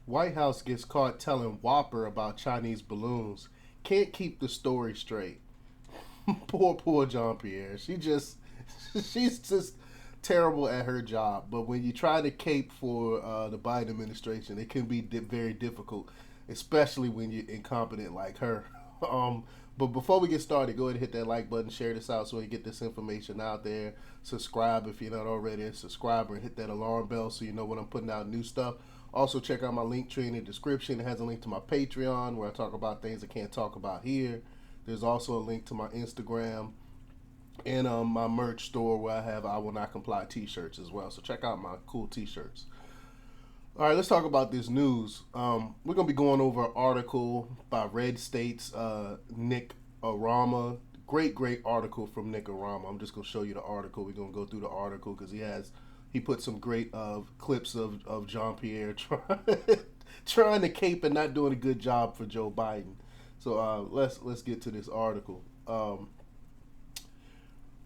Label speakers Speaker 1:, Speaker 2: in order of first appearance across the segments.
Speaker 1: White House gets caught telling Whopper about Chinese balloons. Can't keep the story straight. Poor Jean-Pierre. She's just terrible at her job. But when you try to cape for the Biden administration, it can be very difficult, especially when you're incompetent like her. Um, but before we get started, go ahead and hit that like button, share this out so we get this information out there. Subscribe if you're not already a subscriber, and hit that alarm bell so you know when I'm putting out new stuff. Also, check out my link tree in the description. It has a link to my Patreon where I talk about things I can't talk about here. There's also a link to my Instagram and my merch store where I have I Will Not Comply t-shirts as well. So check out my cool t-shirts. All right, let's talk about this news. We're going to be going over an article by Red State's Nick Arama. Great article from Nick Arama. I'm just going to show you the article. We're going to go through the article because he put some great clips of Jean-Pierre trying to cape and not doing a good job for Joe Biden. So let's get to this article.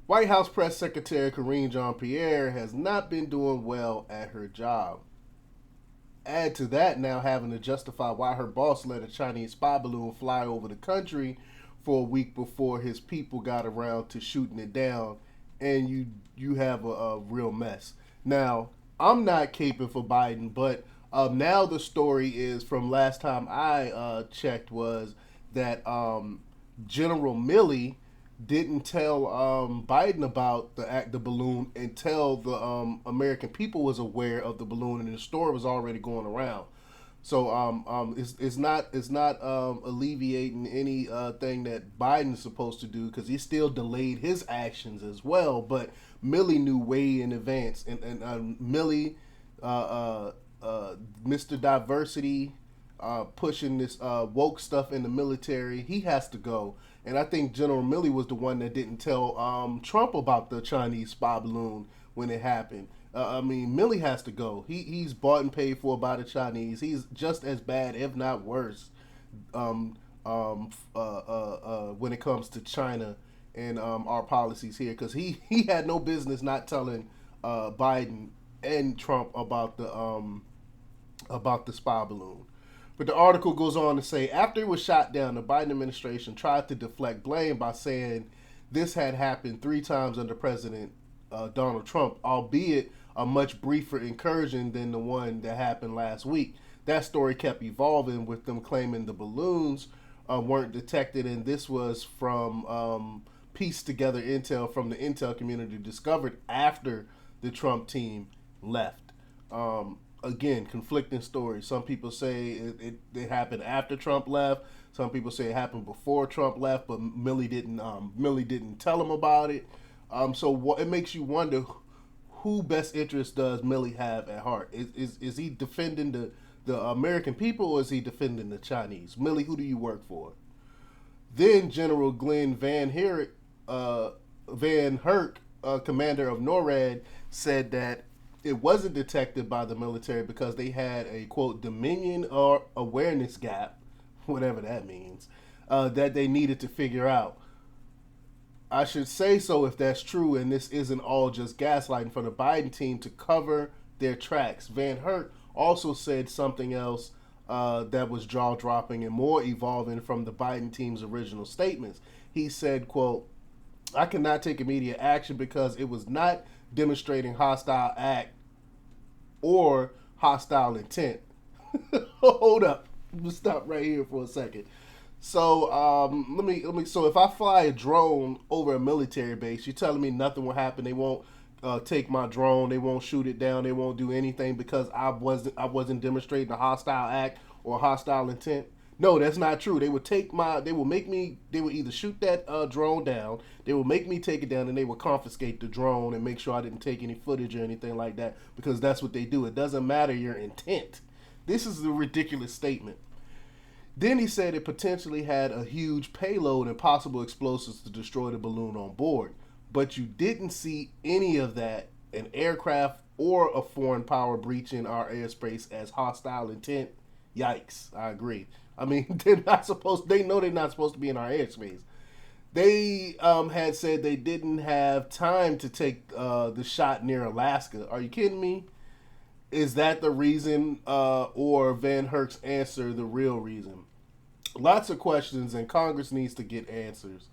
Speaker 1: White House Press Secretary Karine Jean-Pierre has not been doing well at her job. Add to that now having to justify why her boss let a Chinese spy balloon fly over the country for a week before his people got around to shooting it down, and you have a real mess. Now, I'm not caping for Biden, but now the story is from last time I checked was that General Milley didn't tell Biden about the balloon until the American people was aware of the balloon and the story was already going around. So it's not alleviating any thing that Biden's supposed to do because he still delayed his actions as well. But Milley knew way in advance, and Milley, Mr. Diversity, pushing this woke stuff in the military, he has to go. And I think General Milley was the one that didn't tell Trump about the Chinese spy balloon when it happened. Milley has to go. He's bought and paid for by the Chinese. He's just as bad, if not worse, when it comes to China and our policies here, because he had no business not telling Biden and Trump about the spy balloon. But the article goes on to say after it was shot down, the Biden administration tried to deflect blame by saying this had happened 3 times under President Donald Trump, albeit a much briefer incursion than the one that happened last week. That story kept evolving with them claiming the balloons weren't detected, and this was from pieced together intel from the intel community discovered after the Trump team left. Again, conflicting stories. Some people say it happened after Trump left. Some people say it happened before Trump left, but Milley didn't tell him about it. So it makes you wonder who best interest does Milley have at heart? Is he defending the American people or is he defending the Chinese? Milley, who do you work for? Then General Glenn Van Herk, commander of NORAD, said that it wasn't detected by the military because they had a quote Dominion or awareness gap, whatever that means, that they needed to figure out. I should say so if that's true, and this isn't all just gaslighting for the Biden team to cover their tracks. Van Herk also said something else that was jaw dropping and more evolving from the Biden team's original statements. He said, quote, I cannot take immediate action because it was not demonstrating hostile act or hostile intent. Hold up. Let's stop right here for a second. So let me. So if I fly a drone over a military base, you're telling me nothing will happen. They won't take my drone. They won't shoot it down. They won't do anything because I wasn't demonstrating a hostile act or hostile intent. No, that's not true. They would take my. They will make me. They will either shoot that drone down. They will make me take it down, and they will confiscate the drone and make sure I didn't take any footage or anything like that because that's what they do. It doesn't matter your intent. This is a ridiculous statement. Then he said it potentially had a huge payload and possible explosives to destroy the balloon on board. But you didn't see any of that, an aircraft or a foreign power breaching our airspace as hostile intent. Yikes, I agree. They're not supposed. They know they're not supposed to be in our airspace. They had said they didn't have time to take the shot near Alaska. Are you kidding me? Is that the reason, or Van Herk's answer the real reason? Lots of questions, and Congress needs to get answers.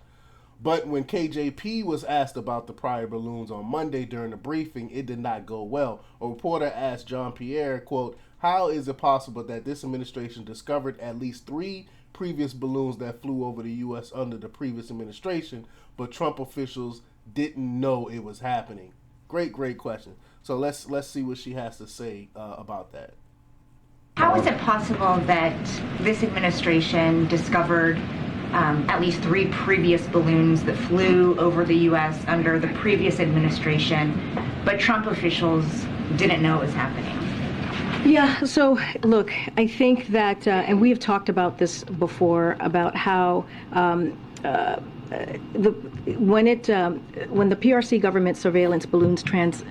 Speaker 1: But when KJP was asked about the prior balloons on Monday during the briefing, it did not go well. A reporter asked Jean-Pierre, quote, how is it possible that this administration discovered at least three previous balloons that flew over the U.S. under the previous administration, but Trump officials didn't know it was happening? Great question. So let's see what she has to say about that.
Speaker 2: How is it possible that this administration discovered at least three previous balloons that flew over the U.S. under the previous administration, but Trump officials didn't know it was happening?
Speaker 3: Yeah, so look, I think that, and we have talked about this before, about how when the PRC government surveillance balloons transited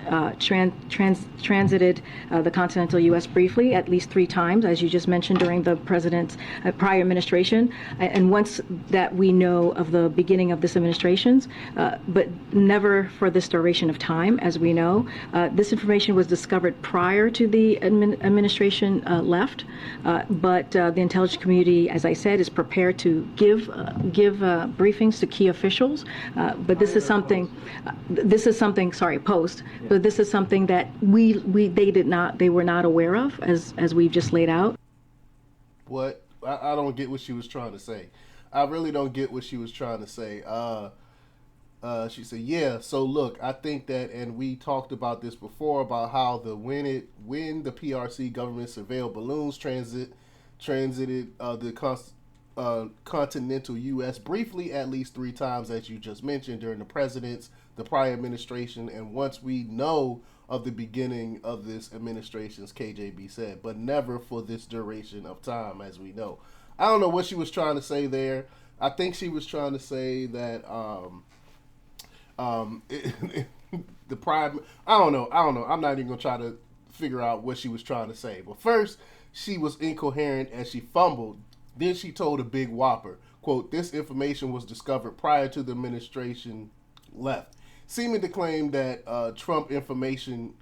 Speaker 3: the continental U.S. briefly at least 3 times, as you just mentioned, during the president's prior administration, and once that we know of the beginning of this administration's, but never for this duration of time, as we know. This information was discovered prior to the administration left, but the intelligence community, as I said, is prepared to give briefings to key officials, but this is something. Post. Yeah. But this is something that they were not aware of, as we've just laid out.
Speaker 1: What? I don't get what she was trying to say. I really don't get what she was trying to say. She said, "Yeah. So look, I think that, and we talked about this before about how when the PRC government surveilled balloons transited the continental U.S. briefly at least 3 times, as you just mentioned, during the prior administration, and once we know of the beginning of this administration's," KJB said, "but never for this duration of time, as we know." I don't know what she was trying to say there. I think she was trying to say that the prime. I don't know. I'm not even gonna try to figure out what she was trying to say. But first, she was incoherent as she fumbled. Then she told a big whopper, quote, "This information was discovered prior to the administration left," seeming to claim that Trump information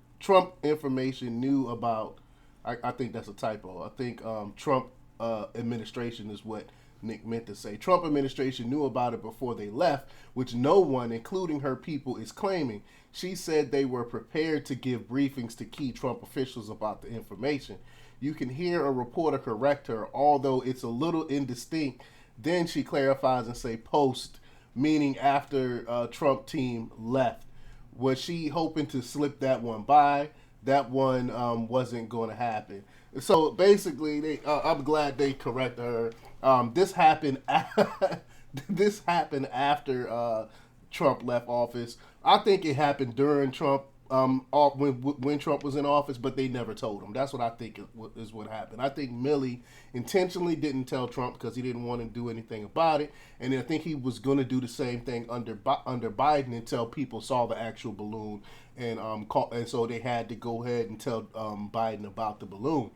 Speaker 1: knew about. I think that's a typo. I think Trump administration is what Nick meant to say. Trump administration knew about it before they left, which no one, including her people, is claiming. She said they were prepared to give briefings to key Trump officials about the information. You can hear a reporter correct her, although it's a little indistinct. Then she clarifies and say post, meaning after Trump team left. Was she hoping to slip that one by? That one wasn't going to happen. So basically, I'm glad they corrected her. This happened. This happened after Trump left office. I think it happened during Trump. When Trump was in office, but they never told him. That's what I think is what happened. I think Milley intentionally didn't tell Trump because he didn't want to do anything about it, and I think he was going to do the same thing under Biden until people saw the actual balloon, and so they had to go ahead and tell Biden about the balloon.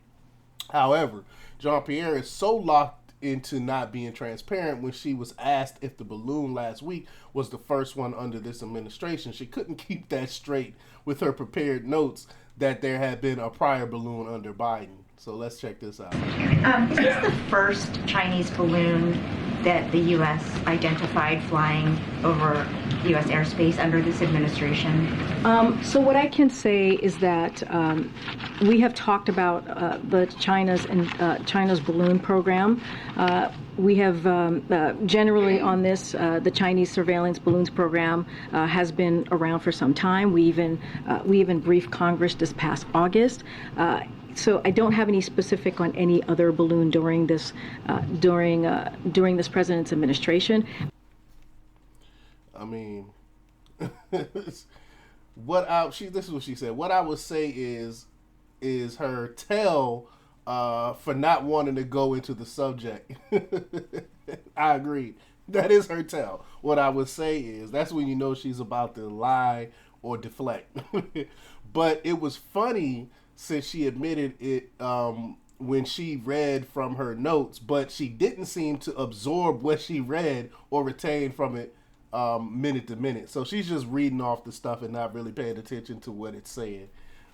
Speaker 1: However, Jean-Pierre is so locked into not being transparent. When she was asked if the balloon last week was the first one under this administration, she couldn't keep that straight with her prepared notes that there had been a prior balloon under Biden. So let's check this out.
Speaker 2: Is this the first Chinese balloon that the U.S. identified flying over U.S. airspace under this administration?
Speaker 3: So what I can say is that we have talked about China's balloon program. We have generally on this, the Chinese surveillance balloons program has been around for some time. We even briefed Congress this past August. So I don't have any specific on any other balloon during this president's administration.
Speaker 1: I mean, this is what she said. What I would say is her tell for not wanting to go into the subject. I agree. That is her tell. What I would say is that's when you know she's about to lie or deflect. But it was funny since she admitted it when she read from her notes, but she didn't seem to absorb what she read or retain from it minute to minute. So she's just reading off the stuff and not really paying attention to what it's saying.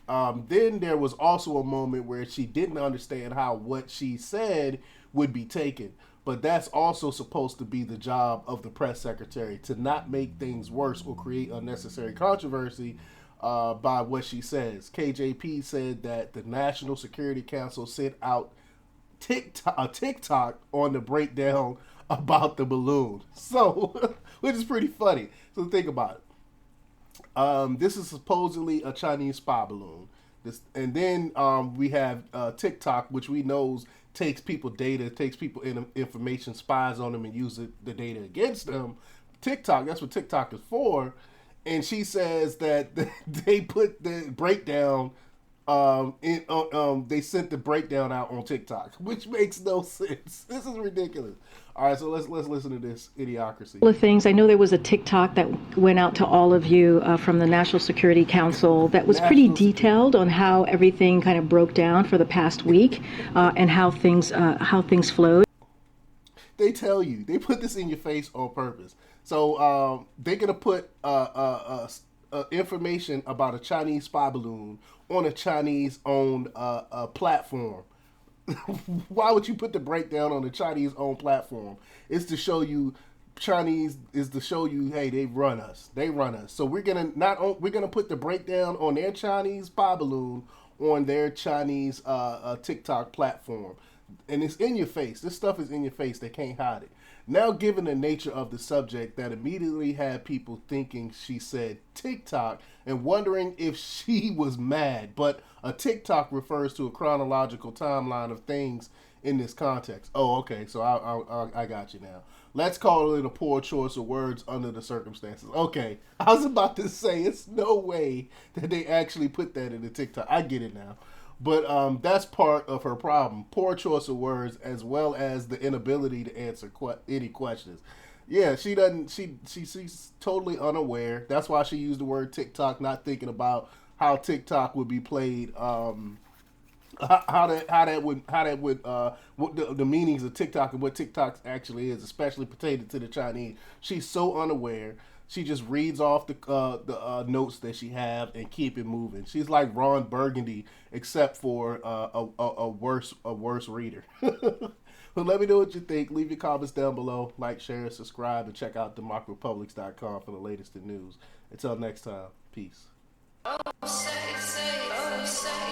Speaker 1: Then there was also a moment where she didn't understand how what she said would be taken. But that's also supposed to be the job of the press secretary, to not make things worse or create unnecessary controversy by what she says. KJP said that the National Security Council sent out a TikTok on the breakdown about the balloon. So, which is pretty funny. So think about it. This is supposedly a Chinese spy balloon. And then we have TikTok, which we knows takes people data, takes people information, spies on them, and uses the data against them. TikTok, that's what TikTok is for. And she says that they put the breakdown they sent the breakdown out on TikTok, which makes no sense. This is ridiculous. All right, so let's listen to this idiocracy.
Speaker 3: Couple of things. I know there was a TikTok that went out to all of you from the National Security Council that was pretty detailed on how everything kind of broke down for the past week and how things flowed.
Speaker 1: They tell you, they put this in your face on purpose. So they're gonna put information about a Chinese spy balloon on a Chinese-owned platform. Why would you put the breakdown on the Chinese-owned platform? It's to show you hey, they run us. So we're gonna put the breakdown on their Chinese spy balloon on their Chinese TikTok platform, and it's in your face. This stuff is in your face. They can't hide it. Now, given the nature of the subject, that immediately had people thinking she said TikTok and wondering if she was mad. But a TikTok refers to a chronological timeline of things in this context. Oh, okay, so I got you now. Let's call it a poor choice of words under the circumstances. Okay, I was about to say, it's no way that they actually put that in the TikTok. I get it now. But that's part of her problem. Poor choice of words, as well as the inability to answer any questions. Yeah, she doesn't. She's totally unaware. That's why she used the word TikTok, not thinking about how TikTok would be played. How that would what the meanings of TikTok and what TikTok actually is, especially pertaining to the Chinese. She's so unaware. She just reads off the notes that she have and keep it moving. She's like Ron Burgundy, except for a worse reader. But let me know what you think. Leave your comments down below. Like, share, subscribe, and check out democrapublics.com for the latest in news. Until next time, peace. Oh, say,